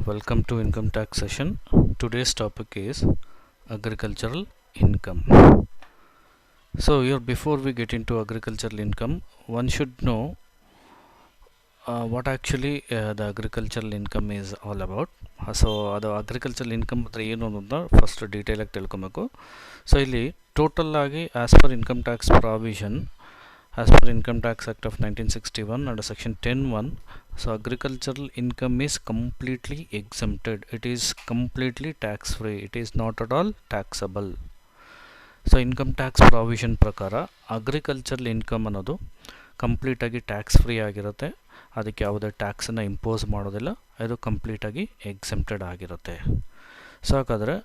Welcome to income tax session. Today's topic is agricultural income. So here before we get into agricultural income, one should know what actually the agricultural income is all about. So ಅದು agricultural income ಅಂದರೆ ಏನು ಅನ್ನೋದನ್ನ first detail ಆಗಿ ತಿಳ್ಕೊಬೇಕು. So ಇಲ್ಲಿ total ಆಗಿ as per income tax provision as per Income Tax Act of 1961 under section 10(1), so agricultural income is completely exempted. It is completely tax free. It is not at all taxable. So income tax provision ಪ್ರಕಾರ agricultural income ಅನ್ನೋದು complete ಆಗಿ tax free ಆಗಿರುತ್ತೆ. ಅದಕ್ಕೆ ಯಾವುದೇ ಟ್ಯಾಕ್ಸನ್ನು impose ಮಾಡೋದಿಲ್ಲ. ಇದು complete ಆಗಿ exempted ಆಗಿರುತ್ತೆ. ಸೊ ಹಾಗಾದರೆ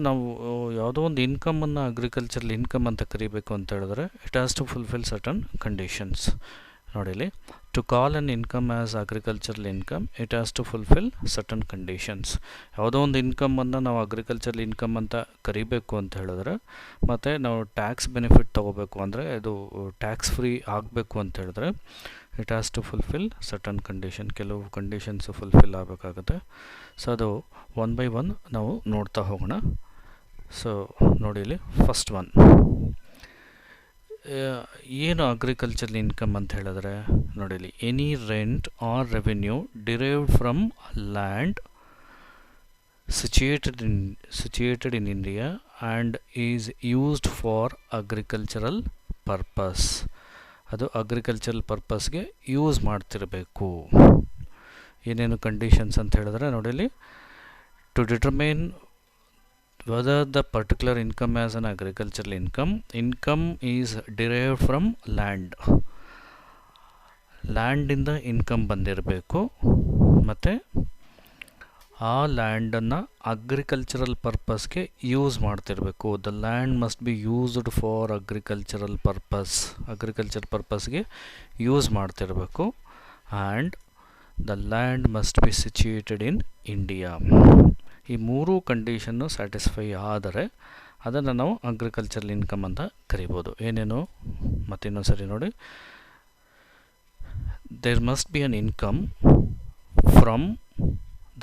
ನಾವು ಯಾವುದೋ ಒಂದು ಇನ್ಕಮನ್ನು ಅಗ್ರಿಕಲ್ಚರಲ್ ಇನ್ಕಮ್ ಅಂತ ಕರಿಬೇಕು ಅಂತ ಹೇಳಿದ್ರೆ it has to fulfil certain conditions. ನೋಡಿ ಇಲ್ಲಿ, to call an income as agricultural income it has to fulfil certain conditions. ಯಾವುದೋ ಒಂದು ಇನ್ಕಮನ್ನು ನಾವು ಅಗ್ರಿಕಲ್ಚರಲ್ ಇನ್ಕಮ್ ಅಂತ ಕರಿಬೇಕು ಅಂತ ಹೇಳಿದ್ರೆ ಮತ್ತು ನಾವು ಟ್ಯಾಕ್ಸ್ ಬೆನಿಫಿಟ್ ತೊಗೋಬೇಕು ಅಂದರೆ ಇದು ಟ್ಯಾಕ್ಸ್ ಫ್ರೀ ಆಗಬೇಕು ಅಂತ ಹೇಳಿದ್ರೆ it has to fulfil certain condition. ಕೆಲವು ಕಂಡೀಷನ್ಸು ಫುಲ್ಫಿಲ್ ಆಗಬೇಕಾಗುತ್ತೆ. ಸೊ ಅದು ಒನ್ ಬೈ ಒನ್ ನಾವು ನೋಡ್ತಾ ಹೋಗೋಣ. ಸೊ ನೋಡಿ ಇಲ್ಲಿ ಫಸ್ಟ್ ಒನ್, ಏನು ಅಗ್ರಿಕಲ್ಚರಲ್ ಇನ್ಕಮ್ ಅಂತ ಹೇಳಿದ್ರೆ ನೋಡಿ ಇಲ್ಲಿ, any rent or revenue derived from land situated in India and is used for agricultural purpose. ಅದು ಅಗ್ರಿಕಲ್ಚರಲ್ ಪರ್ಪಸ್ಗೆ ಯೂಸ್ ಮಾಡ್ತಿರಬೇಕು. ಏನೇನು ಕಂಡೀಷನ್ಸ್ ಅಂತ ಹೇಳಿದ್ರೆ ನೋಡಿ ಇಲ್ಲಿ, to determine whether the particular income as an agricultural income is derived from ಲ್ಯಾಂಡಿಂದ income ಬಂದಿರಬೇಕು ಮತ್ತು ಆ ಲ್ಯಾಂಡನ್ನು ಅಗ್ರಿಕಲ್ಚರಲ್ ಪರ್ಪಸ್ಗೆ ಯೂಸ್ ಮಾಡ್ತಿರಬೇಕು. The land must be used for agricultural ಪರ್ಪಸ್ಗೆ ಯೂಸ್ ಮಾಡ್ತಿರಬೇಕು. And the land must be situated in India. ಈ ಮೂರು ಕಂಡೀಷನ್ನು ಸ್ಯಾಟಿಸ್ಫೈ ಆದರೆ ಅದನ್ನು ನಾವು ಅಗ್ರಿಕಲ್ಚರಲ್ ಇನ್ಕಮ್ ಅಂತ ಕರಿಬೋದು. ಏನೇನು ಮತ್ತಿನ್ನೊಂದು ಸರಿ ನೋಡಿ, there must be an income from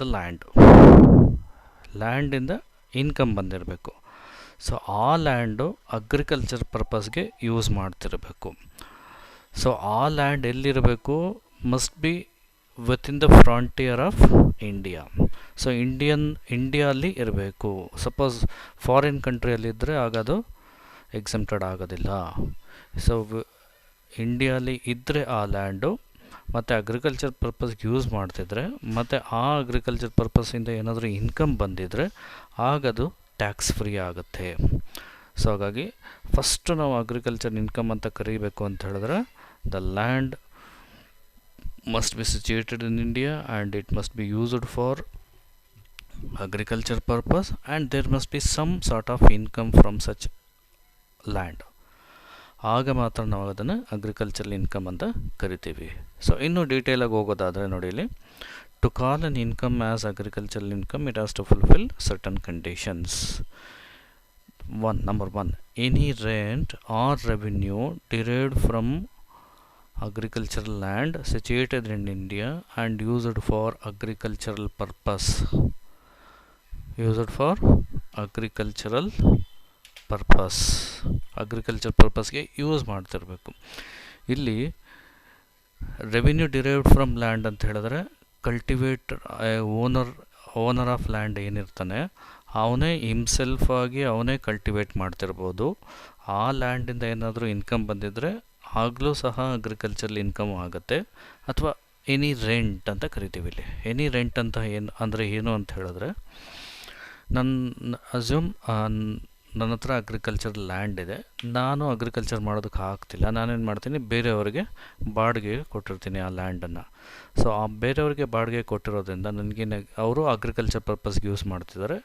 the ಲ್ಯಾಂಡಿಂದ ಇನ್ಕಮ್ ಬಂದಿರಬೇಕು. ಸೊ ಆ ಲ್ಯಾಂಡು ಅಗ್ರಿಕಲ್ಚರ್ ಪರ್ಪಸ್ಗೆ ಯೂಸ್ ಮಾಡ್ತಿರಬೇಕು. ಸೊ ಆ ಲ್ಯಾಂಡ್ ಎಲ್ಲಿರಬೇಕು? Must be within the frontier of India. So ಇಂಡಿಯಾಲ್ಲಿ ಇರಬೇಕು. ಸಪೋಸ್ ಫಾರಿನ್ ಕಂಟ್ರಿಯಲ್ಲಿದ್ದರೆ ಆಗೋದು ಎಕ್ಸೆಂಪ್ಟೆಡ್ ಆಗೋದಿಲ್ಲ. ಸೊ ಇಂಡಿಯಾಲಿ ಇದ್ದರೆ ಆ ಲ್ಯಾಂಡು ಮತ್ತು ಅಗ್ರಿಕಲ್ಚರ್ ಪರ್ಪಸ್ಗೆ ಯೂಸ್ ಮಾಡ್ತಿದ್ರೆ ಮತ್ತು ಆ ಅಗ್ರಿಕಲ್ಚರ್ ಪರ್ಪಸ್ಸಿಂದ ಏನಾದರೂ ಇನ್ಕಮ್ ಬಂದಿದ್ದರೆ ಆಗದು ಟ್ಯಾಕ್ಸ್ ಫ್ರೀ ಆಗುತ್ತೆ. ಸೊ ಹಾಗಾಗಿ ಫಸ್ಟು ನಾವು ಅಗ್ರಿಕಲ್ಚರ್ ಇನ್ಕಮ್ ಅಂತ ಕರಿಬೇಕು ಅಂತ ಹೇಳಿದ್ರೆ the land must be situated in India and it must be used for agriculture purpose and there must be some sort of income from such land. ಆಗ ಮಾತ್ರ ನಾವು ಅದನ್ನು ಅಗ್ರಿಕಲ್ಚರಲ್ ಇನ್ಕಮ್ ಅಂತ ಕರಿತೀವಿ. ಸೊ ಇನ್ನೂ ಡೀಟೇಲಾಗಿ ಹೋಗೋದಾದರೆ ನೋಡಿ ಇಲ್ಲಿ, to call an income as agricultural income it has to fulfil certain conditions. Number one, any rent or revenue derived from agricultural land situated in India and used for agricultural purpose. Agriculture ಪರ್ಪಸ್ಗೆ use ಮಾಡ್ತಿರಬೇಕು. ಇಲ್ಲಿ revenue derived from land ಅಂತ ಹೇಳಿದ್ರೆ cultivator owner of land ಏನಿರ್ತಾನೆ ಅವನೇ himself ಆಗಿ ಅವನೇ cultivate ಮಾಡ್ತಿರ್ಬೋದು. ಆ ಲ್ಯಾಂಡಿಂದ ಏನಾದರೂ ಇನ್ಕಮ್ ಬಂದಿದ್ದರೆ ಆಗಲೂ ಸಹ ಅಗ್ರಿಕಲ್ಚರಲ್ ಇನ್ಕಮ್ ಆಗುತ್ತೆ. ಅಥವಾ ಎನಿ ರೆಂಟ್ ಅಂತ ಕರಿತೀವಿ. ಇಲ್ಲಿ ಎನಿ ರೆಂಟ್ ಅಂತ ಏನು ಅಂತ ಹೇಳಿದ್ರೆ, ನನ್ನ ಹತ್ರ ಅಗ್ರಿಕಲ್ಚರಲ್ ಲ್ಯಾಂಡ್ ಇದೆ, ನಾನು ಅಗ್ರಿಕಲ್ಚರ್ ಮಾಡೋದಕ್ಕೆ ಆಗ್ತಿಲ್ಲ, ನಾನೇನು ಮಾಡ್ತೀನಿ, ಬೇರೆಯವರಿಗೆ ಬಾಡಿಗೆ ಕೊಟ್ಟಿರ್ತೀನಿ ಆ ಲ್ಯಾಂಡನ್ನು. ಸೊ ಆ ಬೇರೆಯವ್ರಿಗೆ ಬಾಡಿಗೆ ಕೊಟ್ಟಿರೋದ್ರಿಂದ ನನಗೆ ಅವರು ಅಗ್ರಿಕಲ್ಚರ್ ಪರ್ಪಸ್ಗೆ ಯೂಸ್ ಮಾಡ್ತಿದ್ದಾರೆ.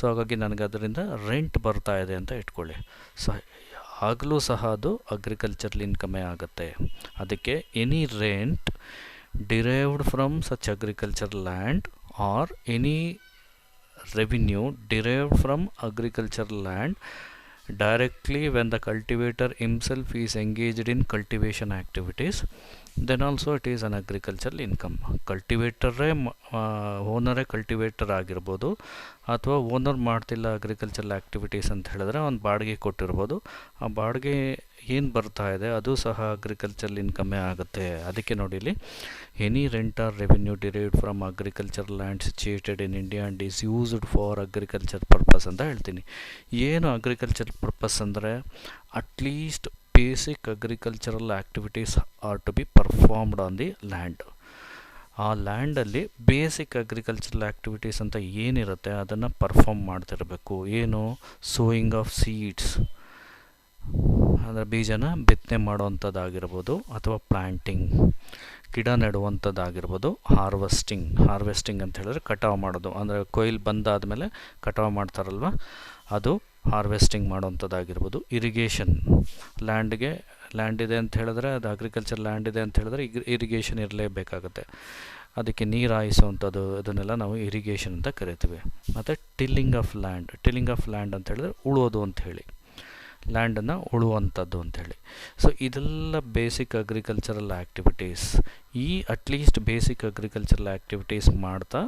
ಸೊ ಹಾಗಾಗಿ ನನಗೆ ಅದರಿಂದ ರೆಂಟ್ ಬರ್ತಾ ಇದೆ ಅಂತ ಇಟ್ಕೊಳ್ಳಿ. ಸೊ ಆಗಲೂ ಸಹ ಅದು ಅಗ್ರಿಕಲ್ಚರಲ್ ಇನ್ಕಮೇ ಆಗುತ್ತೆ. ಅದಕ್ಕೆ any rent derived from such agricultural land R any revenue derived from agricultural land directly when the cultivator himself is engaged in cultivation activities, then also it is an agricultural income. ಕಲ್ಟಿವೇಟರೇ ಓನರೇ cultivator ಆಗಿರ್ಬೋದು, ಅಥವಾ owner ಮಾಡ್ತಿಲ್ಲ agricultural activities ಅಂತ ಹೇಳಿದ್ರೆ ಒಂದು ಬಾಡಿಗೆ ಕೊಟ್ಟಿರ್ಬೋದು. ಆ ಬಾಡಿಗೆ ಏನು ಬರ್ತಾ ಇದೆ ಅದು ಸಹ ಅಗ್ರಿಕಲ್ಚರಲ್ ಇನ್ಕಮ್ಮೇ ಆಗುತ್ತೆ. ಅದಕ್ಕೆ ನೋಡಿ ಇಲ್ಲಿ, any rent or revenue derived from agricultural land situated in India and is used for agriculture purpose ಅಂತ ಹೇಳ್ತೀನಿ. ಏನು ಅಗ್ರಿಕಲ್ಚರ್ ಪರ್ಪಸ್ ಅಂದರೆ, at least basic agricultural activities are to be performed on the land. ಆ ಲ್ಯಾಂಡಲ್ಲಿ ಬೇಸಿಕ್ ಅಗ್ರಿಕಲ್ಚರಲ್ ಆ್ಯಕ್ಟಿವಿಟೀಸ್ ಅಂತ ಏನಿರುತ್ತೆ ಅದನ್ನು perform ಮಾಡ್ತಿರಬೇಕು. ಏನು, sowing of seeds ಅಂದರೆ ಬೀಜನ ಬಿತ್ತನೆ ಮಾಡುವಂಥದ್ದಾಗಿರ್ಬೋದು, ಅಥವಾ ಪ್ಲ್ಯಾಂಟಿಂಗ್ ಗಿಡ ನೆಡುವಂಥದ್ದಾಗಿರ್ಬೋದು. ಹಾರ್ವೆಸ್ಟಿಂಗ್ ಅಂತ ಹೇಳಿದ್ರೆ ಕಟಾವು ಮಾಡೋದು, ಅಂದರೆ ಕೊಯ್ಲು ಬಂದಾದಮೇಲೆ ಕಟಾವು ಮಾಡ್ತಾರಲ್ವ, ಅದು ಹಾರ್ವೆಸ್ಟಿಂಗ್ ಮಾಡೋವಂಥದ್ದಾಗಿರ್ಬೋದು. ಇರಿಗೇಷನ್, ಲ್ಯಾಂಡ್ ಇದೆ ಅಂತ ಹೇಳಿದ್ರೆ, ಅದು ಅಗ್ರಿಕಲ್ಚರ್ ಲ್ಯಾಂಡ್ ಇದೆ ಅಂತ ಹೇಳಿದ್ರೆ ಇರಿಗೇಷನ್ ಇರಲೇಬೇಕಾಗುತ್ತೆ. ಅದಕ್ಕೆ ನೀರು ಹಾಯಿಸುವಂಥದ್ದು, ಅದನ್ನೆಲ್ಲ ನಾವು ಇರಿಗೇಷನ್ ಅಂತ ಕರಿತೀವಿ. ಮತ್ತು ಟಿಲ್ಲಿಂಗ್ ಆಫ್ ಲ್ಯಾಂಡ್ ಅಂತ ಹೇಳಿದ್ರೆ ಉಳೋದು ಅಂತ ಹೇಳಿ, ಲ್ಯಾಂಡನ್ನು ಉಳುವಂಥದ್ದು ಅಂಥೇಳಿ. ಸೊ ಇದೆಲ್ಲ ಬೇಸಿಕ್ ಅಗ್ರಿಕಲ್ಚರಲ್ ಆ್ಯಕ್ಟಿವಿಟೀಸ್. ಈ ಅಟ್ಲೀಸ್ಟ್ ಬೇಸಿಕ್ ಅಗ್ರಿಕಲ್ಚರಲ್ ಆ್ಯಕ್ಟಿವಿಟೀಸ್ ಮಾಡ್ತಾ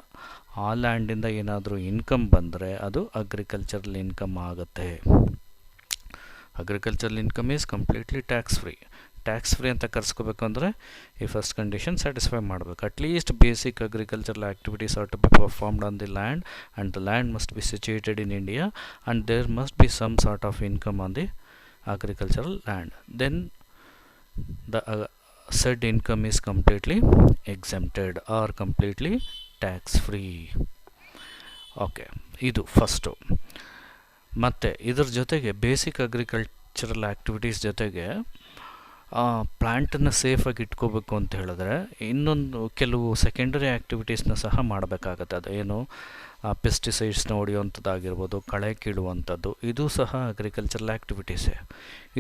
ಆ ಲ್ಯಾಂಡಿಂದ ಏನಾದರೂ ಇನ್ಕಮ್ ಬಂದರೆ ಅದು ಅಗ್ರಿಕಲ್ಚರಲ್ ಇನ್ಕಮ್ ಆಗುತ್ತೆ. Agricultural income is completely tax free ಅಂತ ಕರೆಸ್ಕೋಬೇಕು ಅಂದರೆ ಈ ಫಸ್ಟ್ ಕಂಡೀಷನ್ ಸ್ಯಾಟಿಸ್ಫೈ ಮಾಡಬೇಕು. At least basic agricultural activities are to be performed on the land and the land must be situated in India and there must be some sort of income on the agricultural land. Then the said income is completely exempted or completely tax free. Okay, ಇದು first. ಮತ್ತು ಇದ್ರ ಜೊತೆಗೆ basic agricultural activities ಜೊತೆಗೆ ಪ್ಲ್ಯಾಂಟನ್ನು ಸೇಫಾಗಿ ಇಟ್ಕೋಬೇಕು ಅಂತ ಹೇಳಿದ್ರೆ ಇನ್ನೊಂದು ಕೆಲವು ಸೆಕೆಂಡರಿ ಆ್ಯಕ್ಟಿವಿಟೀಸ್ನ ಸಹ ಮಾಡಬೇಕಾಗತ್ತೆ. ಅದು ಏನು, ಪೆಸ್ಟಿಸೈಡ್ಸ್ನ ಹೊಡೆಯುವಂಥದ್ದಾಗಿರ್ಬೋದು, ಕಳೆ ಕೀಳುವಂಥದ್ದು, ಇದು ಸಹ ಅಗ್ರಿಕಲ್ಚರಲ್ ಆ್ಯಕ್ಟಿವಿಟೀಸೇ.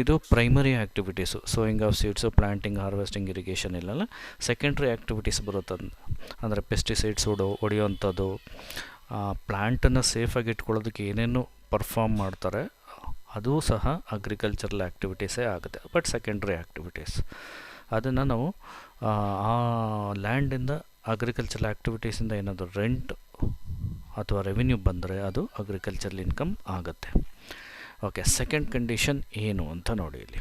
ಇದು primary activities. Sowing of seeds, planting, harvesting, irrigation ಇಲ್ಲೆಲ್ಲ ಸೆಕೆಂಡ್ರಿ ಆ್ಯಕ್ಟಿವಿಟೀಸ್ ಬರುತ್ತೆ. ಅಂದರೆ ಪೆಸ್ಟಿಸೈಡ್ಸ್ ಹೊಡೆಯುವಂಥದ್ದು, ಪ್ಲ್ಯಾಂಟನ್ನು ಸೇಫಾಗಿ ಇಟ್ಕೊಳ್ಳೋದಕ್ಕೆ ಏನೇನು ಪರ್ಫಾರ್ಮ್ ಮಾಡ್ತಾರೆ ಅದು ಸಹ ಅಗ್ರಿಕಲ್ಚರಲ್ ಆ್ಯಕ್ಟಿವಿಟೀಸೇ ಆಗುತ್ತೆ. ಬಟ್ ಸೆಕೆಂಡ್ರಿ ಆ್ಯಕ್ಟಿವಿಟೀಸ್ ಅದನ್ನು ನಾವು ಆ ಲ್ಯಾಂಡಿಂದ ಅಗ್ರಿಕಲ್ಚರಲ್ ಆ್ಯಕ್ಟಿವಿಟೀಸಿಂದ ಏನಾದರೂ ರೆಂಟ್ ಅಥವಾ ರೆವಿನ್ಯೂ ಬಂದರೆ ಅದು ಅಗ್ರಿಕಲ್ಚರಲ್ ಇನ್ಕಮ್ ಆಗುತ್ತೆ. ಓಕೆ, ಸೆಕೆಂಡ್ ಕಂಡೀಷನ್ ಏನು ಅಂತ ನೋಡಿ ಇಲ್ಲಿ.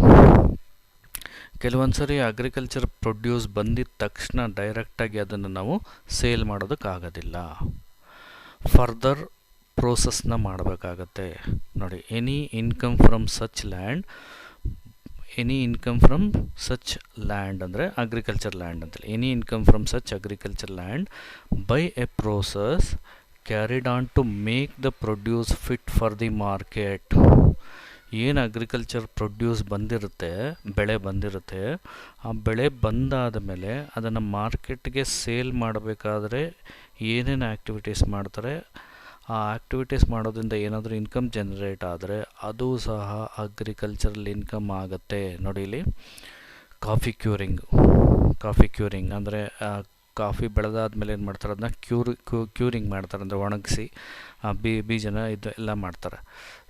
ಕೆಲವೊಂದು ಸರಿ ಅಗ್ರಿಕಲ್ಚರ್ ಪ್ರೊಡ್ಯೂಸ್ ಬಂದಿದ್ದ ತಕ್ಷಣ ಡೈರೆಕ್ಟಾಗಿ ಅದನ್ನು ನಾವು ಸೇಲ್ ಮಾಡೋದಕ್ಕಾಗೋದಿಲ್ಲ, ಫರ್ದರ್ ಪ್ರೋಸೆಸ್ನ ಮಾಡಬೇಕಾಗತ್ತೆ. ನೋಡಿ, any income from such land ಅಂದರೆ ಅಗ್ರಿಕಲ್ಚರ್ ಲ್ಯಾಂಡ್ ಅಂತೇಳಿ, any income from such agriculture land by a process carried on to make the produce fit for the market. ಏನು ಅಗ್ರಿಕಲ್ಚರ್ ಪ್ರೊಡ್ಯೂಸ್ ಬೆಳೆ ಬಂದಿರುತ್ತೆ, ಆ ಬೆಳೆ ಬಂದಾದ ಮೇಲೆ ಅದನ್ನು ಮಾರ್ಕೆಟ್ಗೆ ಸೇಲ್ ಮಾಡಬೇಕಾದ್ರೆ ಏನೇನು ಆ್ಯಕ್ಟಿವಿಟೀಸ್ ಮಾಡ್ತಾರೆ, ಆ ಆ್ಯಕ್ಟಿವಿಟೀಸ್ ಮಾಡೋದ್ರಿಂದ ಏನಾದರೂ ಇನ್ಕಮ್ ಜನರೇಟ್ ಆದರೆ ಅದು ಸಹ ಅಗ್ರಿಕಲ್ಚರಲ್ ಇನ್ಕಮ್ ಆಗುತ್ತೆ. ನೋಡಿ ಇಲ್ಲಿ, ಕಾಫಿ ಕ್ಯೂರಿಂಗ್ ಅಂದರೆ ಬೆಳೆದಾದ್ಮೇಲೆ ಏನು ಮಾಡ್ತಾರೆ, ಅದನ್ನ ಕ್ಯೂರಿಂಗ್ ಮಾಡ್ತಾರೆ, ಅಂದರೆ ಒಣಗಿಸಿ ಬೀಜನ ಎಲ್ಲ ಮಾಡ್ತಾರೆ.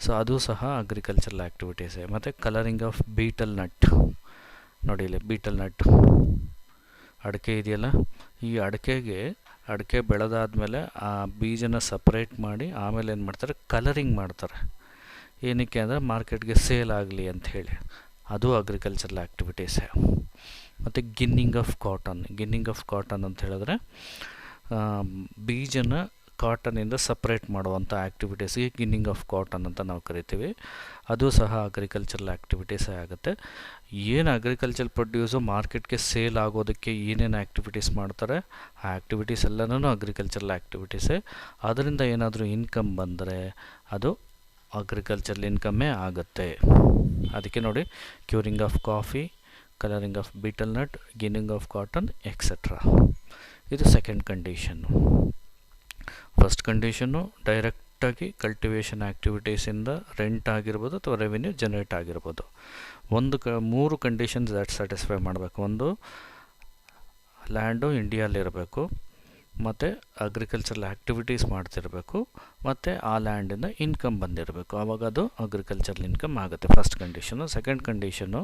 ಸೊ ಅದು ಸಹ ಅಗ್ರಿಕಲ್ಚರಲ್ ಆ್ಯಕ್ಟಿವಿಟೀಸೇ. ಮತ್ತು ಕಲರಿಂಗ್ ಆಫ್ ಬೀಟಲ್ ನಟ್, ನೋಡಿ ಇಲ್ಲಿ ಬೀಟಲ್ ನಟ್, ಅಡಿಕೆ ಇದೆಯಲ್ಲ, ಈ ಅಡಿಕೆ ಬೆಳೆದಾದ್ಮೇಲೆ ಆ ಬೀಜನ ಸಪ್ರೇಟ್ ಮಾಡಿ ಆಮೇಲೆ ಏನು ಮಾಡ್ತಾರೆ, ಕಲರಿಂಗ್ ಮಾಡ್ತಾರೆ. ಏನಕ್ಕೆ ಅಂದರೆ ಮಾರ್ಕೆಟ್ಗೆ ಸೇಲ್ ಆಗಲಿ ಅಂತ ಹೇಳಿ, ಅದು ಅಗ್ರಿಕಲ್ಚರಲ್ ಆ್ಯಕ್ಟಿವಿಟೀಸೇ. ಮತ್ತು ಗಿನ್ನಿಂಗ್ ಆಫ್ ಕಾಟನ್ ಅಂತ ಹೇಳಿದ್ರೆ ಬೀಜನ ಕಾಟನಿಂದ ಸಪ್ರೇಟ್ ಮಾಡುವಂಥ ಆ್ಯಕ್ಟಿವಿಟೀಸ್ಗೆ ಗಿನ್ನಿಂಗ್ ಆಫ್ ಕಾಟನ್ ಅಂತ ನಾವು ಕರಿತೀವಿ. ಅದು ಸಹ ಅಗ್ರಿಕಲ್ಚರಲ್ ಆ್ಯಕ್ಟಿವಿಟೀಸೇ ಆಗುತ್ತೆ. ಏನು ಅಗ್ರಿಕಲ್ಚರ್ ಪ್ರೊಡ್ಯೂಸು ಮಾರ್ಕೆಟ್ಗೆ ಸೇಲ್ ಆಗೋದಕ್ಕೆ ಏನೇನು ಆ್ಯಕ್ಟಿವಿಟೀಸ್ ಮಾಡ್ತಾರೆ ಆ ಆ್ಯಕ್ಟಿವಿಟೀಸ್ ಎಲ್ಲನೂ ಅಗ್ರಿಕಲ್ಚರಲ್ ಆ್ಯಕ್ಟಿವಿಟೀಸೇ. ಅದರಿಂದ ಏನಾದರೂ ಇನ್ಕಮ್ ಬಂದರೆ ಅದು ಅಗ್ರಿಕಲ್ಚರಲ್ ಇನ್ಕಮ್ಮೇ ಆಗುತ್ತೆ. ಅದಕ್ಕೆ ನೋಡಿ, curing of coffee, colouring of betel nut, ginning of cotton etcetera. ಇದು ಸೆಕೆಂಡ್ ಕಂಡೀಷನ್ನು. ಫಸ್ಟ್ ಕಂಡೀಷನ್ನು ಡೈರೆಕ್ಟಾಗಿ ಕಲ್ಟಿವೇಷನ್ ಆ್ಯಕ್ಟಿವಿಟೀಸಿಂದ ರೆಂಟ್ ಆಗಿರ್ಬೋದು ಅಥವಾ ರೆವಿನ್ಯೂ ಜನರೇಟ್ ಆಗಿರ್ಬೋದು. ಮೂರು ಕಂಡೀಷನ್ಸ್ ದಟ್ ಸ್ಯಾಟಿಸ್ಫೈ ಮಾಡಬೇಕು. ಒಂದು, ಲ್ಯಾಂಡು ಇಂಡಿಯಾಲಿರಬೇಕು, ಮತ್ತು ಅಗ್ರಿಕಲ್ಚರಲ್ ಆ್ಯಕ್ಟಿವಿಟೀಸ್ ಮಾಡ್ತಿರಬೇಕು, ಮತ್ತು ಆ ಲ್ಯಾಂಡಿಂದ ಇನ್ಕಮ್ ಬಂದಿರಬೇಕು. ಆವಾಗ ಅದು ಅಗ್ರಿಕಲ್ಚರಲ್ ಇನ್ಕಮ್ ಆಗುತ್ತೆ. First condition. Second condition,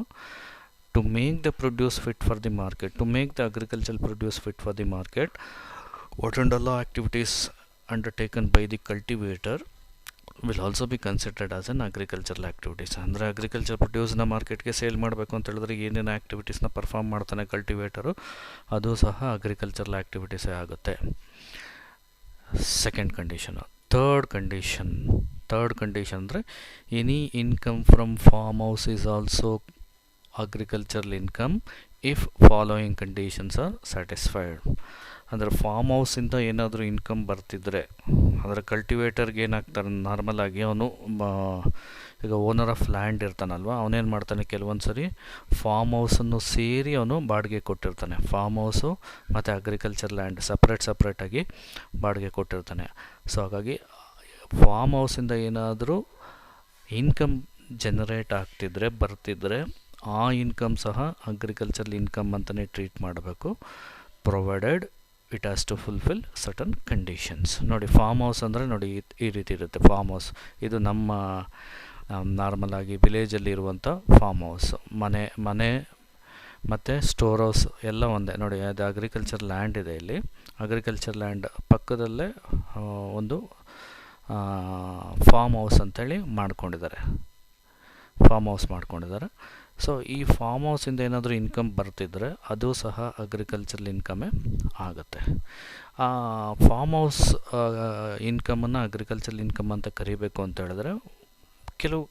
to make the produce fit for the market, to make the agricultural produce fit for the market, what and all activities undertaken by the cultivator will also be considered as an agricultural activities. ಅಂದರೆ agriculture ಪ್ರೊಡ್ಯೂಸ್ನ ಮಾರ್ಕೆಟ್ಗೆ sale ಮಾಡಬೇಕು ಅಂತ ಹೇಳಿದ್ರೆ ಏನೇನು ಆ್ಯಕ್ಟಿವಿಟೀಸ್ನ perform ಮಾಡ್ತಾನೆ ಕಲ್ಟಿವೇಟರು, ಅದು ಸಹ agricultural ಆ್ಯಕ್ಟಿವಿಟೀಸೇ ಆಗುತ್ತೆ. Second condition. ಥರ್ಡ್ ಕಂಡೀಷನ್ ಅಂದರೆ any income from form house is also agricultural income if following conditions are satisfied. ಅಂದರೆ ಫಾರ್ಮ್ ಹೌಸಿಂದ ಏನಾದರೂ ಇನ್ಕಮ್ ಬರ್ತಿದ್ರೆ, ಅಂದರೆ ಕಲ್ಟಿವೇಟರ್ಗೆ ಏನಾಗ್ತಾರೆ, ನಾರ್ಮಲ್ ಆಗಿ ಅವನು ಈಗ ಓನರ್ ಆಫ್ ಲ್ಯಾಂಡ್ ಇರ್ತಾನಲ್ವ, ಅವನೇನು ಮಾಡ್ತಾನೆ, ಕೆಲವೊಂದು ಸರಿ ಫಾರ್ಮ್ ಹೌಸನ್ನು ಸೇರಿ ಅವನು ಬಾಡಿಗೆ ಕೊಟ್ಟಿರ್ತಾನೆ. ಫಾರ್ಮ್ ಹೌಸು ಮತ್ತು ಅಗ್ರಿಕಲ್ಚರ್ ಲ್ಯಾಂಡ್ ಸಪ್ರೇಟಾಗಿ ಬಾಡಿಗೆ ಕೊಟ್ಟಿರ್ತಾನೆ. ಸೊ ಹಾಗಾಗಿ ಫಾರ್ಮ್ ಹೌಸಿಂದ ಏನಾದರೂ ಇನ್ಕಮ್ ಜನರೇಟ್ ಬರ್ತಿದ್ರೆ ಆ ಇನ್ಕಮ್ ಸಹ ಅಗ್ರಿಕಲ್ಚರಲ್ ಇನ್ಕಮ್ ಅಂತಲೇ ಟ್ರೀಟ್ ಮಾಡಬೇಕು, provided it has to fulfil certain conditions. ನೋಡಿ, ಫಾರ್ಮ್ ಹೌಸ್ ಅಂದರೆ ನೋಡಿ ಈ ರೀತಿ ಇರುತ್ತೆ. ಫಾರ್ಮ್ ಹೌಸ್ ಇದು ನಮ್ಮ ನಾರ್ಮಲ್ ಆಗಿ ವಿಲೇಜಲ್ಲಿ ಇರುವಂಥ ಫಾರ್ಮ್ ಹೌಸ್. ಮನೆ ಮತ್ತು ಸ್ಟೋರ್ ಹೌಸ್ ಎಲ್ಲ ಒಂದೇ. ನೋಡಿ, ಅದು ಅಗ್ರಿಕಲ್ಚರ್ ಲ್ಯಾಂಡ್ ಇದೆ. ಇಲ್ಲಿ ಅಗ್ರಿಕಲ್ಚರ್ ಲ್ಯಾಂಡ್ ಪಕ್ಕದಲ್ಲೇ ಒಂದು ಫಾರ್ಮ್ ಹೌಸ್ ಅಂತೇಳಿ ಮಾಡ್ಕೊಂಡಿದ್ದಾರೆ. ಸೊ ಈ ಫಾರ್ಮ್ ಹೌಸಿಂದ ಏನಾದರೂ ಇನ್ಕಮ್ ಬರ್ತಿದ್ರೆ ಅದು ಸಹ ಅಗ್ರಿಕಲ್ಚರಲ್ ಇನ್ಕಮೇ ಆಗುತ್ತೆ. ಆ ಫಾರ್ಮ್ ಹೌಸ್ ಇನ್ಕಮನ್ನು ಅಗ್ರಿಕಲ್ಚರಲ್ ಇನ್ಕಮ್ ಅಂತ ಕರಿಬೇಕು ಅಂತ ಹೇಳಿದ್ರೆ ಕೆಲವು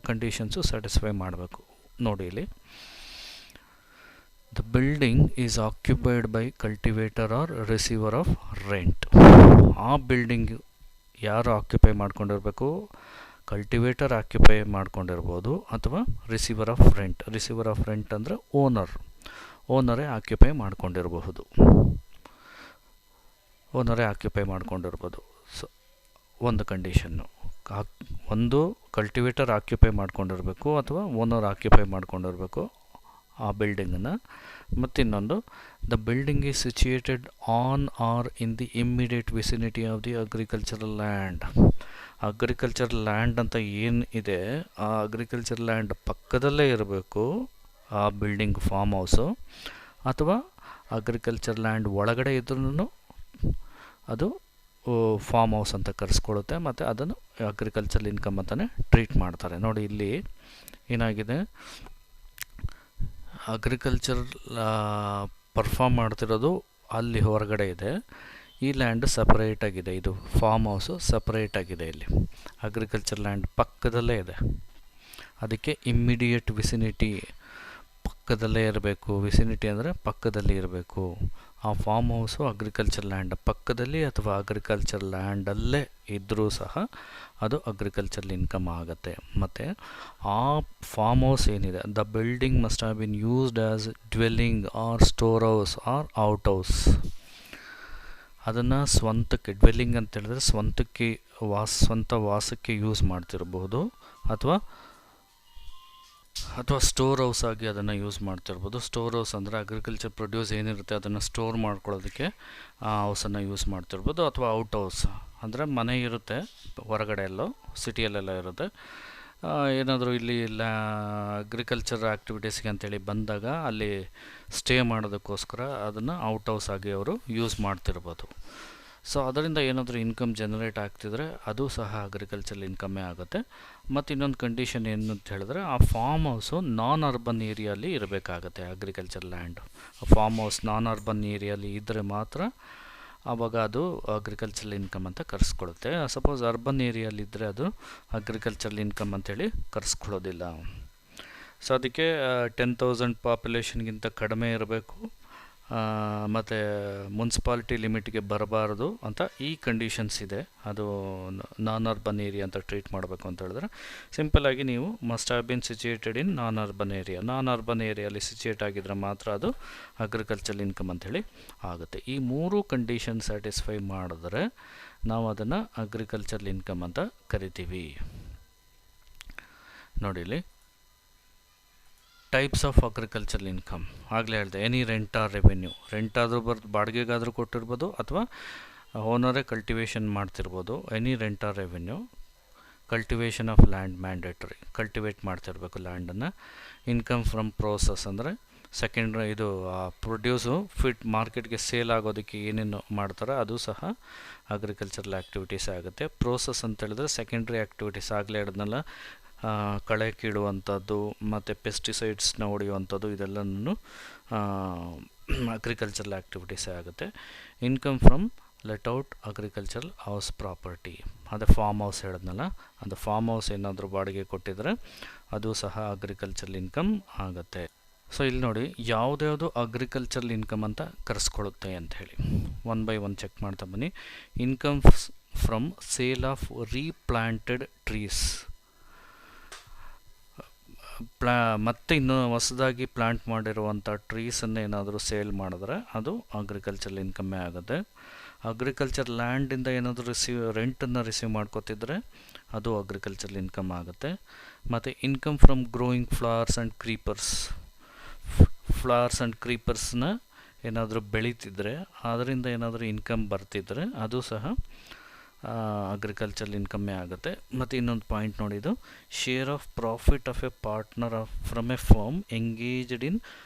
ಕಂಡೀಷನ್ಸು ಸ್ಯಾಟಿಸ್ಫೈ ಮಾಡಬೇಕು. ನೋಡಿ, ಇಲ್ಲಿ the building is occupied by cultivator or receiver of rent. ಆ ಬಿಲ್ಡಿಂಗ್ ಯಾರು ಆಕ್ಯುಪೈ ಮಾಡ್ಕೊಂಡಿರಬೇಕು? ಕಲ್ಟಿವೇಟರ್ ಆಕ್ಯುಪೈ ಮಾಡ್ಕೊಂಡಿರ್ಬೋದು ಅಥವಾ ರಿಸೀವರ್ ಆಫ್ ರೆಂಟ್ ಅಂದರೆ ಓನರೇ ಆಕ್ಯುಪೈ ಮಾಡ್ಕೊಂಡಿರಬಹುದು. ಸೊ ಒಂದು ಕಂಡೀಷನ್ನು, ಒಂದು ಕಲ್ಟಿವೇಟರ್ ಆಕ್ಯುಪೈ ಮಾಡ್ಕೊಂಡಿರಬೇಕು ಅಥವಾ ಓನರ್ ಆಕ್ಯುಪೈ ಮಾಡ್ಕೊಂಡಿರಬೇಕು ಆ ಬಿಲ್ಡಿಂಗನ್ನು. ಮತ್ತಿನ್ನೊಂದು, the building is situated on or in the immediate vicinity of the agricultural land. Agricultural land ಅಂತ ಏನು ಇದೆ, ಆ ಅಗ್ರಿಕಲ್ಚರ್ ಲ್ಯಾಂಡ್ ಪಕ್ಕದಲ್ಲೇ ಇರಬೇಕು ಆ ಬಿಲ್ಡಿಂಗ್, ಫಾರ್ಮ್ ಹೌಸು. ಅಥವಾ ಅಗ್ರಿಕಲ್ಚರ್ ಲ್ಯಾಂಡ್ ಒಳಗಡೆ ಇದ್ರೂ ಅದು ಫಾರ್ಮ್ ಹೌಸ್ ಅಂತ ಕರೆಸ್ಕೊಳ್ಳುತ್ತೆ, ಮತ್ತು ಅದನ್ನು ಅಗ್ರಿಕಲ್ಚರಲ್ ಇನ್ಕಮ್ ಅಂತಲೇ ಟ್ರೀಟ್ ಮಾಡ್ತಾರೆ. ನೋಡಿ, ಇಲ್ಲಿ ಏನಾಗಿದೆ, ಅಗ್ರಿಕಲ್ಚರ್ ಪರ್ಫಾರ್ಮ್ ಮಾಡ್ತಿರೋದು ಅಲ್ಲಿ ಹೊರಗಡೆ ಇದೆ, ಈ ಲ್ಯಾಂಡ್ ಸಪ್ರೇಟಾಗಿದೆ. ಇದು ಫಾರ್ಮ್ ಹೌಸು ಸಪ್ರೇಟಾಗಿದೆ. ಇಲ್ಲಿ ಅಗ್ರಿಕಲ್ಚರ್ ಲ್ಯಾಂಡ್ ಪಕ್ಕದಲ್ಲೇ ಇದೆ. ಅದಕ್ಕೆ ಇಮ್ಮಿಡಿಯೇಟ್ ವಿಸಿನಿಟಿ, ಪಕ್ಕದಲ್ಲೇ ಇರಬೇಕು. ವಿಸಿನಿಟಿ ಅಂದರೆ ಪಕ್ಕದಲ್ಲಿ ಇರಬೇಕು. ಆ ಫಾರ್ಮ್ ಹೌಸು ಅಗ್ರಿಕಲ್ಚರ್ ಲ್ಯಾಂಡ್ ಪಕ್ಕದಲ್ಲಿ ಅಥವಾ ಅಗ್ರಿಕಲ್ಚರ್ ಲ್ಯಾಂಡಲ್ಲೇ ಇದ್ದರೂ ಸಹ ಅದು ಅಗ್ರಿಕಲ್ಚರಲ್ ಇನ್ಕಮ್ ಆಗುತ್ತೆ. ಮತ್ತು ಆ ಫಾರ್ಮ್ ಹೌಸ್ ಏನಿದೆ, the building must have been used as dwelling or store house or out house. ಅದನ್ನು ಸ್ವಂತಕ್ಕೆ, ಡ್ವೆಲ್ಲಿಂಗ್ ಅಂತ ಹೇಳಿದ್ರೆ ಸ್ವಂತ ವಾಸಕ್ಕೆ ಯೂಸ್ ಮಾಡ್ತಿರ್ಬೋದು, ಅಥವಾ ಸ್ಟೋರ್ ಹೌಸ್ ಆಗಿ ಅದನ್ನು ಯೂಸ್ ಮಾಡ್ತಿರ್ಬೋದು. ಸ್ಟೋರ್ ಹೌಸ್ ಅಂದರೆ ಅಗ್ರಿಕಲ್ಚರ್ ಪ್ರೊಡ್ಯೂಸ್ ಏನಿರುತ್ತೆ ಅದನ್ನು ಸ್ಟೋರ್ ಮಾಡ್ಕೊಳ್ಳೋದಕ್ಕೆ ಆ ಹೌಸನ್ನು ಯೂಸ್ ಮಾಡ್ತಿರ್ಬೋದು. ಅಥವಾ ಔಟ್ ಹೌಸ್ ಅಂದರೆ ಮನೆ ಇರುತ್ತೆ ಹೊರಗಡೆ ಎಲ್ಲೋ, ಸಿಟಿಯಲ್ಲೆಲ್ಲ ಇರುತ್ತೆ. ಏನಾದರೂ ಇಲ್ಲಿ ಅಗ್ರಿಕಲ್ಚರ್ ಆ್ಯಕ್ಟಿವಿಟೀಸ್ಗೆ ಅಂತೇಳಿ ಬಂದಾಗ ಅಲ್ಲಿ ಸ್ಟೇ ಮಾಡೋದಕ್ಕೋಸ್ಕರ ಅದನ್ನು ಔಟ್ ಹೌಸ್ ಆಗಿ ಅವರು ಯೂಸ್ ಮಾಡ್ತಿರ್ಬೋದು. ಸೊ ಅದರಿಂದ ಏನಾದರೂ ಇನ್ಕಮ್ ಜನರೇಟ್ ಆಗ್ತಿದ್ರೆ ಅದು ಸಹ ಅಗ್ರಿಕಲ್ಚರಲ್ ಇನ್ಕಮ್ಮೇ ಆಗುತ್ತೆ. ಮತ್ತು ಇನ್ನೊಂದು ಕಂಡೀಷನ್ ಏನು ಅಂತ ಹೇಳಿದ್ರೆ, ಆ ಫಾರ್ಮ್ ಹೌಸು ನಾನ್ ಅರ್ಬನ್ ಏರಿಯಲ್ಲಿ ಇರಬೇಕಾಗತ್ತೆ. Agriculture land farm house non urban ಏರಿಯಲ್ಲಿ ಇದ್ದರೆ ಮಾತ್ರ ಆವಾಗ ಅದು ಅಗ್ರಿಕಲ್ಚರಲ್ ಇನ್ಕಮ್ ಅಂತ ಕರೆಸ್ಕೊಳ್ಳುತ್ತೆ. ಸಪೋಸ್ ಅರ್ಬನ್ ಏರಿಯಲ್ಲಿದ್ದರೆ ಅದು ಅಗ್ರಿಕಲ್ಚರಲ್ ಇನ್ಕಮ್ ಅಂತೇಳಿ ಕರೆಸ್ಕೊಳ್ಳೋದಿಲ್ಲ. ಸೊ ಅದಕ್ಕೆ 10,000 ಪಾಪ್ಯುಲೇಷನ್ಗಿಂತ ಕಡಿಮೆ ಇರಬೇಕು, ಮತ್ತು ಮುನ್ಸಿಪಾಲಿಟಿ ಲಿಮಿಟ್ಗೆ ಬರಬಾರ್ದು ಅಂತ ಈ ಕಂಡೀಷನ್ಸ್ ಇದೆ. ಅದು ನಾನ್ ಅರ್ಬನ್ ಏರಿಯಾ ಅಂತ ಟ್ರೀಟ್ ಮಾಡಬೇಕು ಅಂತ ಹೇಳಿದ್ರೆ ಸಿಂಪಲ್ಲಾಗಿ ನೀವು must have been situated in non urban ಏರಿಯಲ್ಲಿ ಸಿಚುಯೇಟ್ ಆಗಿದ್ರೆ ಮಾತ್ರ ಅದು ಅಗ್ರಿಕಲ್ಚರಲ್ ಇನ್ಕಮ್ ಅಂಥೇಳಿ ಆಗುತ್ತೆ. ಈ ಮೂರು ಕಂಡೀಷನ್ ಸ್ಯಾಟಿಸ್ಫೈ ಮಾಡಿದ್ರೆ ನಾವು ಅದನ್ನು ಅಗ್ರಿಕಲ್ಚರಲ್ ಇನ್ಕಮ್ ಅಂತ ಕರಿತೀವಿ. ನೋಡಿ, ಇಲ್ಲಿ ಟೈಪ್ಸ್ ಆಫ್ ಅಗ್ರಿಕಲ್ಚರಲ್ ಇನ್ಕಮ್ ಆಗಲೇ ಹೇಳಿದೆ. Any rent or revenue, rent ಆದರೂ ಬಾಡಿಗೆಗಾದರೂ ಕೊಟ್ಟಿರ್ಬೋದು ಅಥವಾ ಓನರೇ ಕಲ್ಟಿವೇಷನ್ ಮಾಡ್ತಿರ್ಬೋದು. Any rent or revenue. Cultivation of land mandatory, cultivate ಮಾಡ್ತಿರ್ಬೇಕು ಲ್ಯಾಂಡನ್ನು. ಇನ್ಕಮ್ ಫ್ರಮ್ ಪ್ರೋಸೆಸ್ ಅಂದರೆ ಸೆಕೆಂಡ್ರಿ, ಇದು ಪ್ರೊಡ್ಯೂಸು ಫಿಟ್ ಮಾರ್ಕೆಟ್ಗೆ ಸೇಲ್ ಆಗೋದಕ್ಕೆ ಏನೇನು ಮಾಡ್ತಾರೆ ಅದು ಸಹ ಅಗ್ರಿಕಲ್ಚರಲ್ ಆ್ಯಕ್ಟಿವಿಟೀಸ್ ಆಗುತ್ತೆ. ಪ್ರೋಸೆಸ್ ಅಂತ ಹೇಳಿದ್ರೆ ಸೆಕೆಂಡ್ರಿ ಆ್ಯಕ್ಟಿವಿಟೀಸ್, ಆಗಲೇ ಹೇಳಿದ್ನಲ್ಲ, ಕಳೆ ಕೀಳುವಂಥದ್ದು ಮತ್ತು ಪೆಸ್ಟಿಸೈಡ್ಸ್ನ ಹೊಡೆಯುವಂಥದ್ದು, ಇದೆಲ್ಲನೂ ಅಗ್ರಿಕಲ್ಚರಲ್ ಆ್ಯಕ್ಟಿವಿಟೀಸೇ ಆಗುತ್ತೆ. Income from let out agricultural house property, ಅದೇ ಫಾರ್ಮ್ ಹೌಸ್ ಹೇಳಿದ್ನಲ್ಲ, ಅದು ಫಾರ್ಮ್ ಹೌಸ್ ಏನಾದರೂ ಬಾಡಿಗೆ ಕೊಟ್ಟಿದ್ರೆ ಅದು ಸಹ ಅಗ್ರಿಕಲ್ಚರಲ್ ಇನ್ಕಮ್ ಆಗುತ್ತೆ. ಸೊ ಇಲ್ಲಿ ನೋಡಿ ಯಾವುದ್ಯಾವುದು ಅಗ್ರಿಕಲ್ಚರಲ್ ಇನ್ಕಮ್ ಅಂತ ಕರೆಸ್ಕೊಳ್ಳುತ್ತೆ ಅಂತ ಹೇಳಿ ಒನ್ ಬೈ ಒನ್ ಚೆಕ್ ಮಾಡ್ತಾ ಬನ್ನಿ. Income from sale of replanted trees, ಮತ್ತೆ ಇನ್ನು ಹೊಸದಾಗಿ ಪ್ಲಾಂಟ್ ಮಾಡಿರುವಂಥ ಟ್ರೀಸನ್ನು ಏನಾದರೂ ಸೇಲ್ ಮಾಡಿದ್ರೆ ಅದು ಅಗ್ರಿಕಲ್ಚರಲ್ ಇನ್ಕಮ್ಮೇ ಆಗುತ್ತೆ. ಅಗ್ರಿಕಲ್ಚರ್ ಲ್ಯಾಂಡಿಂದ ಏನಾದರೂ ರೆಂಟನ್ನು ರಿಸೀವ್ ಮಾಡ್ಕೋತಿದ್ರೆ ಅದು ಅಗ್ರಿಕಲ್ಚರಲ್ ಇನ್ಕಮ್ ಆಗುತ್ತೆ. ಮತ್ತು income from growing flowers and creepers, flowers and ಕ್ರೀಪರ್ಸ್ನ ಏನಾದರೂ ಬೆಳೀತಿದ್ರೆ ಅದರಿಂದ ಏನಾದರೂ ಇನ್ಕಮ್ ಬರ್ತಿದ್ರೆ ಅದು ಸಹ ಅಗ್ರಿಕಲ್ಚರಲ್ ಇನ್ಕಮ್ಮೇ ಆಗುತ್ತೆ. ಮತ್ತು ಇನ್ನೊಂದು ಪಾಯಿಂಟ್ ನೋಡಿದ್ದು, share of profit of a partner from a firm engaged in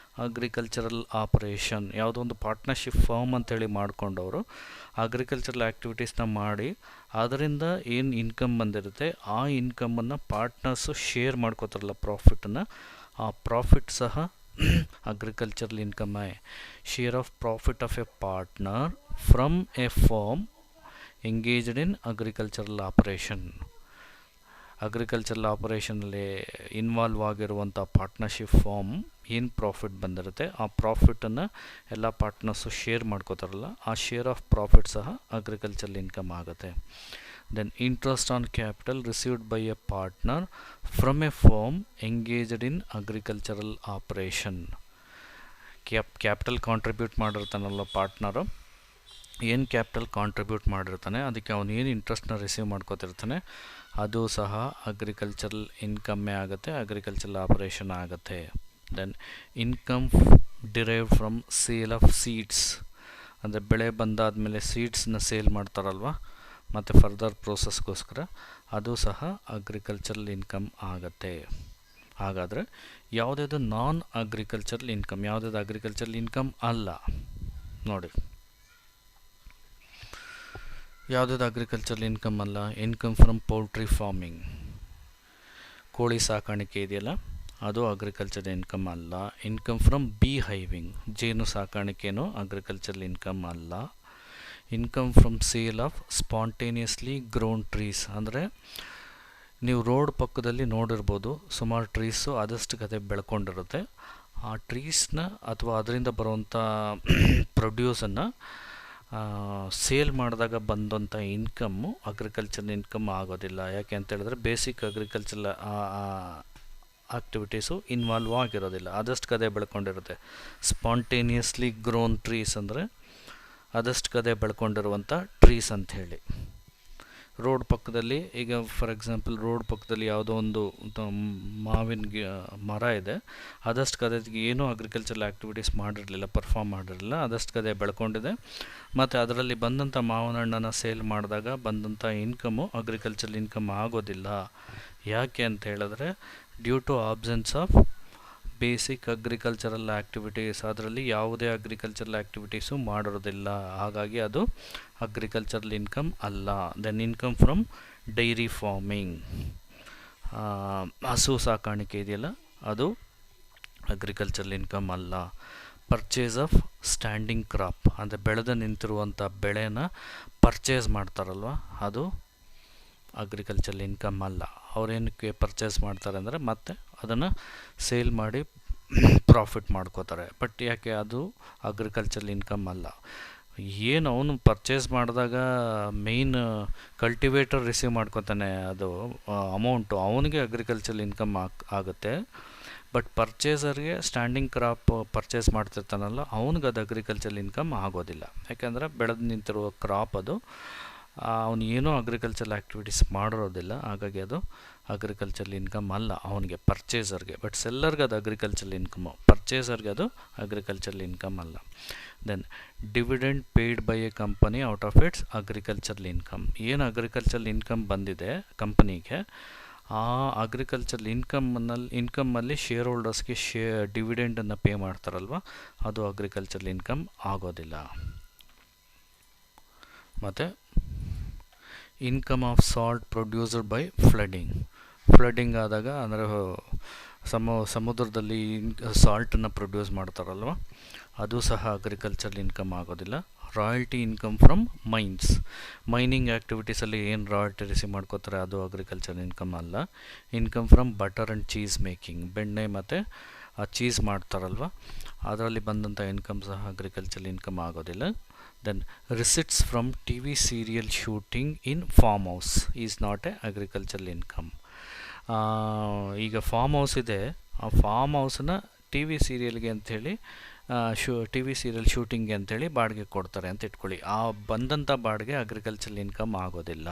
agricultural operation. ಯಾವುದೋ ಒಂದು ಪಾರ್ಟ್ನರ್ಶಿಪ್ ಫರ್ಮ್ ಅಂತೇಳಿ ಮಾಡಿಕೊಂಡವರು ಅಗ್ರಿಕಲ್ಚರಲ್ ಆ್ಯಕ್ಟಿವಿಟೀಸ್ನ ಮಾಡಿ ಅದರಿಂದ ಏನು ಇನ್ಕಮ್ ಬಂದಿರುತ್ತೆ ಆ ಇನ್ಕಮನ್ನು ಪಾರ್ಟ್ನರ್ಸು ಶೇರ್ ಮಾಡ್ಕೋತಾರಲ್ಲ ಪ್ರಾಫಿಟನ್ನು, ಆ ಪ್ರಾಫಿಟ್ ಸಹ ಅಗ್ರಿಕಲ್ಚರಲ್ ಇನ್ಕಮ್ಮೇ. Share of profit of a partner from a firm engaged in agricultural operation. Agricultural ಆಪರೇಷನಲ್ಲಿ ಇನ್ವಾಲ್ವ್ ಆಗಿರುವಂಥ ಪಾರ್ಟ್ನರ್ಶಿಪ್ ಫಾರ್ಮ್ ಏನು ಪ್ರಾಫಿಟ್ ಬಂದಿರುತ್ತೆ ಆ ಪ್ರಾಫಿಟನ್ನು ಎಲ್ಲ ಪಾರ್ಟ್ನರ್ಸು ಶೇರ್ ಮಾಡ್ಕೋತಾರಲ್ಲ, ಆ ಶೇರ್ ಆಫ್ ಪ್ರಾಫಿಟ್ ಸಹ ಅಗ್ರಿಕಲ್ಚರಲ್ ಇನ್ಕಮ್ ಆಗುತ್ತೆ. Then interest on capital received by a partner from a firm engaged in agricultural operation. Capital contribute ಮಾಡಿರ್ತಾನಲ್ಲ ಪಾರ್ಟ್ನರು, ಏನು ಕ್ಯಾಪಿಟಲ್ ಕಾಂಟ್ರಿಬ್ಯೂಟ್ ಮಾಡಿರ್ತಾನೆ ಅದಕ್ಕೆ ಅವನು ಏನು ಇಂಟ್ರೆಸ್ಟ್ನ ರಿಸೀವ್ ಮಾಡ್ಕೋತಿರ್ತಾನೆ ಅದು ಸಹ ಅಗ್ರಿಕಲ್ಚರಲ್ ಇನ್ಕಮ್ಮೇ ಆಗುತ್ತೆ, ಅಗ್ರಿಕಲ್ಚರಲ್ ಆಪರೇಷನ್ ಆಗುತ್ತೆ. Then income derive from sale of seeds, ಅಂದರೆ ಬೆಳೆ ಬಂದಾದಮೇಲೆ ಸೀಡ್ಸ್ನ ಸೇಲ್ ಮಾಡ್ತಾರಲ್ವ ಮತ್ತು ಫರ್ದರ್ ಪ್ರೋಸೆಸ್ಗೋಸ್ಕರ, ಅದು ಸಹ ಅಗ್ರಿಕಲ್ಚರಲ್ ಇನ್ಕಮ್ ಆಗುತ್ತೆ. ಹಾಗಾದರೆ ಯಾವುದಾದ್ರು ನಾನ್ ಅಗ್ರಿಕಲ್ಚರಲ್ ಇನ್ಕಮ್, ಯಾವುದಾದ್ರು ಅಗ್ರಿಕಲ್ಚರಲ್ ಇನ್ಕಮ್ ಅಲ್ಲ ನೋಡಿ, ಯಾವುದಾದ್ರು ಅಗ್ರಿಕಲ್ಚರಲ್ ಇನ್ಕಮ್ ಅಲ್ಲ. ಇನ್ಕಮ್ ಫ್ರಮ್ ಪೌಲ್ಟ್ರಿ ಫಾರ್ಮಿಂಗ್, ಕೋಳಿ ಸಾಕಾಣಿಕೆ ಇದೆಯಲ್ಲ ಅದು ಅಗ್ರಿಕಲ್ಚರ್ ಇನ್ಕಮ್ ಅಲ್ಲ. ಇನ್ಕಮ್ ಫ್ರಮ್ ಬೀ ಹೈವಿಂಗ್, ಜೇನು ಸಾಕಾಣಿಕೆನೂ ಅಗ್ರಿಕಲ್ಚರಲ್ ಇನ್ಕಮ್ ಅಲ್ಲ. Income from sale of spontaneously grown trees, ಅಂದರೆ ನೀವು ರೋಡ್ ಪಕ್ಕದಲ್ಲಿ ನೋಡಿರ್ಬೋದು ಸುಮಾರು ಟ್ರೀಸು ಆದಷ್ಟು ಕತೆ ಬೆಳ್ಕೊಂಡಿರುತ್ತೆ, ಆ ಟ್ರೀಸ್ನ ಅಥವಾ ಅದರಿಂದ ಬರುವಂಥ ಪ್ರೊಡ್ಯೂಸನ್ನು ಸೇಲ್ ಮಾಡಿದಾಗ ಬಂದಂಥ ಇನ್ಕಮ್ಮು ಅಗ್ರಿಕಲ್ಚರ್ ಇನ್ಕಮ್ ಆಗೋದಿಲ್ಲ. ಯಾಕೆ ಅಂತ ಹೇಳಿದ್ರೆ ಬೇಸಿಕ್ ಅಗ್ರಿಕಲ್ಚರ್ ಆಕ್ಟಿವಿಟೀಸು ಇನ್ವಾಲ್ವ್ ಆಗಿರೋದಿಲ್ಲ, ಆದಷ್ಟು ಕದೆ ಬೆಳ್ಕೊಂಡಿರುತ್ತೆ. ಸ್ಪಾಂಟೇನಿಯಸ್ಲಿ ಗ್ರೋನ್ ಟ್ರೀಸ್ ಅಂದರೆ ಆದಷ್ಟು ಕದೆ ಬೆಳ್ಕೊಂಡಿರುವಂಥ ಟ್ರೀಸ್ ಅಂಥೇಳಿ. ರೋಡ್ ಪಕ್ಕದಲ್ಲಿ ಈಗ ಫಾರ್ ಎಕ್ಸಾಂಪಲ್ ರೋಡ್ ಪಕ್ಕದಲ್ಲಿ ಯಾವುದೋ ಒಂದು ಮಾವಿನ ಮರ ಇದೆ, ಆದಷ್ಟು ಕದೆಗೆ ಏನೂ ಅಗ್ರಿಕಲ್ಚರಲ್ ಆ್ಯಕ್ಟಿವಿಟೀಸ್ ಮಾಡಿರಲಿಲ್ಲ, ಪರ್ಫಾರ್ಮ್ ಮಾಡಿರಲಿಲ್ಲ, ಆದಷ್ಟು ಕದೆ ಬೆಳ್ಕೊಂಡಿದೆ ಮತ್ತು ಅದರಲ್ಲಿ ಬಂದಂಥ ಮಾವಿನ ಹಣ್ಣನ್ನು ಸೇಲ್ ಮಾಡಿದಾಗ ಬಂದಂಥ ಇನ್ಕಮ್ಮು ಅಗ್ರಿಕಲ್ಚರಲ್ ಇನ್ಕಮ್ ಆಗೋದಿಲ್ಲ. ಯಾಕೆ ಅಂತ ಹೇಳಿದ್ರೆ due to absence of basic agricultural activities, ಅದರಲ್ಲಿ ಯಾವುದೇ ಅಗ್ರಿಕಲ್ಚರಲ್ ಆ್ಯಕ್ಟಿವಿಟೀಸು ಮಾಡಿರೋದಿಲ್ಲ, ಹಾಗಾಗಿ ಅದು ಅಗ್ರಿಕಲ್ಚರಲ್ ಇನ್ಕಮ್ ಅಲ್ಲ. Then income from dairy farming, ಹಸು ಸಾಕಾಣಿಕೆ ಇದೆಯಲ್ಲ ಅದು ಅಗ್ರಿಕಲ್ಚರಲ್ ಇನ್ಕಮ್ ಅಲ್ಲ. ಪರ್ಚೇಸ್ ಆಫ್ ಸ್ಟ್ಯಾಂಡಿಂಗ್ ಕ್ರಾಪ್, ಅಂದರೆ ಬೆಳೆದು ನಿಂತಿರುವಂಥ ಬೆಳೆನ ಪರ್ಚೇಸ್ ಮಾಡ್ತಾರಲ್ವ ಅದು ಅಗ್ರಿಕಲ್ಚರಲ್ ಇನ್ಕಮ್ ಅಲ್ಲ. ಅವರೇನಕ್ಕೆ ಪರ್ಚೇಸ್ ಮಾಡ್ತಾರೆ ಅಂದರೆ ಮತ್ತೆ ಅದನ್ನು ಸೇಲ್ ಮಾಡಿ ಪ್ರಾಫಿಟ್ ಮಾಡ್ಕೋತಾರೆ, ಬಟ್ ಯಾಕೆ ಅದು ಅಗ್ರಿಕಲ್ಚರಲ್ ಇನ್ಕಮ್ ಅಲ್ಲ. ಏನು ಅವನು ಪರ್ಚೇಸ್ ಮಾಡಿದಾಗ ಮೇಯ್ನ್ ಕಲ್ಟಿವೇಟರ್ ರಿಸೀವ್ ಮಾಡ್ಕೊತಾನೆ ಅದು ಅಮೌಂಟು, ಅವನಿಗೆ ಅಗ್ರಿಕಲ್ಚರಲ್ ಇನ್ಕಮ್ ಆಗುತ್ತೆ. ಬಟ್ ಪರ್ಚೇಸರ್ಗೆ ಸ್ಟ್ಯಾಂಡಿಂಗ್ ಕ್ರಾಪ್ ಪರ್ಚೇಸ್ ಮಾಡ್ತಿರ್ತಾನಲ್ಲ ಅವನಿಗೆ ಅದು ಅಗ್ರಿಕಲ್ಚರಲ್ ಇನ್ಕಮ್ ಆಗೋದಿಲ್ಲ. ಯಾಕೆಂದರೆ ಬೆಳೆದು ನಿಂತಿರುವ ಕ್ರಾಪ್ ಅದು ಅವನು ಏನೂ ಅಗ್ರಿಕಲ್ಚರಲ್ ಆ್ಯಕ್ಟಿವಿಟೀಸ್ ಮಾಡಿರೋದಿಲ್ಲ, ಹಾಗಾಗಿ ಅದು ಅಗ್ರಿಕಲ್ಚರಲ್ ಇನ್ಕಮ್ ಅಲ್ಲ ಅವನಿಗೆ, ಪರ್ಚೇಸರ್ಗೆ. ಬಟ್ ಸೆಲ್ಲರ್ಗೆ ಅದು ಅಗ್ರಿಕಲ್ಚರಲ್ ಇನ್ಕಮು, ಪರ್ಚೇಸರ್ಗೆ ಅದು ಅಗ್ರಿಕಲ್ಚರಲ್ ಇನ್ಕಮ್ ಅಲ್ಲ. Then dividend paid by a company out of its agricultural income. ಏನು ಅಗ್ರಿಕಲ್ಚರಲ್ ಇನ್ಕಮ್ ಬಂದಿದೆ ಕಂಪನಿಗೆ, ಆ ಅಗ್ರಿಕಲ್ಚರಲ್ ಇನ್ಕಮ್ಮಲ್ಲಿ ಶೇರ್ ಹೋಲ್ಡರ್ಸ್ಗೆ ಡಿವಿಡೆಂಡನ್ನು ಪೇ ಮಾಡ್ತಾರಲ್ವ, ಅದು ಅಗ್ರಿಕಲ್ಚರಲ್ ಇನ್ಕಮ್ ಆಗೋದಿಲ್ಲ. ಮತ್ತು income of salt produced by flooding ಆದಾಗ, ಅಂದರೆ ಸಮುದ್ರದಲ್ಲಿ ಸಾಲ್ಟನ್ನು ಪ್ರೊಡ್ಯೂಸ್ ಮಾಡ್ತಾರಲ್ವ, ಅದು ಸಹ ಅಗ್ರಿಕಲ್ಚರಲ್ ಇನ್ಕಮ್ ಆಗೋದಿಲ್ಲ. ರಾಯಲ್ಟಿ ಇನ್ಕಮ್ ಫ್ರಮ್ ಮೈನಿಂಗ್ ಆ್ಯಕ್ಟಿವಿಟೀಸಲ್ಲಿ ಏನು ರಾಯಲ್ಟಿ ರಿಸೀವ್ ಮಾಡ್ಕೋತಾರೆ ಅದು ಅಗ್ರಿಕಲ್ಚರ್ ಇನ್ಕಮ್ ಅಲ್ಲ. Income from butter and cheese making, ಬೆಣ್ಣೆ ಮತ್ತು ಚೀಸ್ ಮಾಡ್ತಾರಲ್ವ, ಅದರಲ್ಲಿ ಬಂದಂಥ ಇನ್ಕಮ್ ಸಹ ಅಗ್ರಿಕಲ್ಚರ್ ಇನ್ಕಮ್ ಆಗೋದಿಲ್ಲ. Then receipts from T V serial shooting in farm house is not a agricultural income. ಈಗ ಫಾರ್ಮ್ ಹೌಸ್ ಇದೆ, ಆ ಫಾರ್ಮ್ ಹೌಸನ್ನ ಟಿ ವಿ ಸೀರಿಯಲ್ಗೆ ಅಂಥೇಳಿ ಟಿ ವಿ ಸೀರಿಯಲ್ ಶೂಟಿಂಗ್ಗೆ ಅಂಥೇಳಿ ಬಾಡಿಗೆ ಕೊಡ್ತಾರೆ ಅಂತ ಇಟ್ಕೊಳ್ಳಿ. ಆ ಬಂದಂಥ ಬಾಡಿಗೆ ಅಗ್ರಿಕಲ್ಚರಲ್ ಇನ್ಕಮ್ ಆಗೋದಿಲ್ಲ.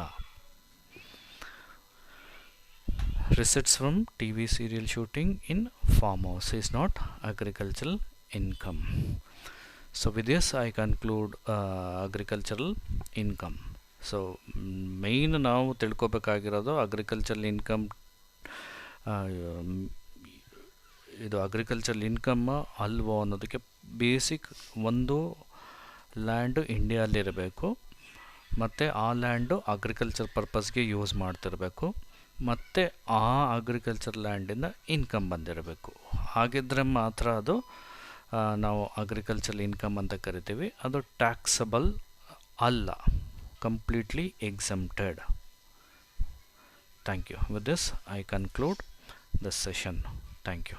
Receipts from T V serial shooting in farm house is not agricultural income. So with this I conclude agricultural income. So main ನಾವು ತಿಳ್ಕೊಬೇಕಾಗಿರೋದು ಅಗ್ರಿಕಲ್ಚರಲ್ ಇನ್ಕಮ್, ಇದು ಅಗ್ರಿಕಲ್ಚರಲ್ ಇನ್ಕಮ್ ಅಲ್ವೋ ಅನ್ನೋದಕ್ಕೆ ಬೇಸಿಕ್ ಒಂದು ಲ್ಯಾಂಡು ಇಂಡಿಯಾಲಿರಬೇಕು, ಮತ್ತು ಆ ಲ್ಯಾಂಡು ಅಗ್ರಿಕಲ್ಚರ್ ಪರ್ಪಸ್ಗೆ use ಮಾಡ್ತಿರಬೇಕು, ಮತ್ತು ಆ ಅಗ್ರಿಕಲ್ಚರ್ ಲ್ಯಾಂಡಿಂದ ಇನ್ಕಮ್ ಬಂದಿರಬೇಕು. ಹಾಗಿದ್ದರೆ ಮಾತ್ರ ಅದು ನಾವು ಅಗ್ರಿಕಲ್ಚರಲ್ ಇನ್ಕಮ್ ಅಂತ ಕರಿತೀವಿ. ಅದು ಟ್ಯಾಕ್ಸಬಲ್ ಅಲ್ಲ, completely exempted. Thank you. With this I conclude this session. Thank you.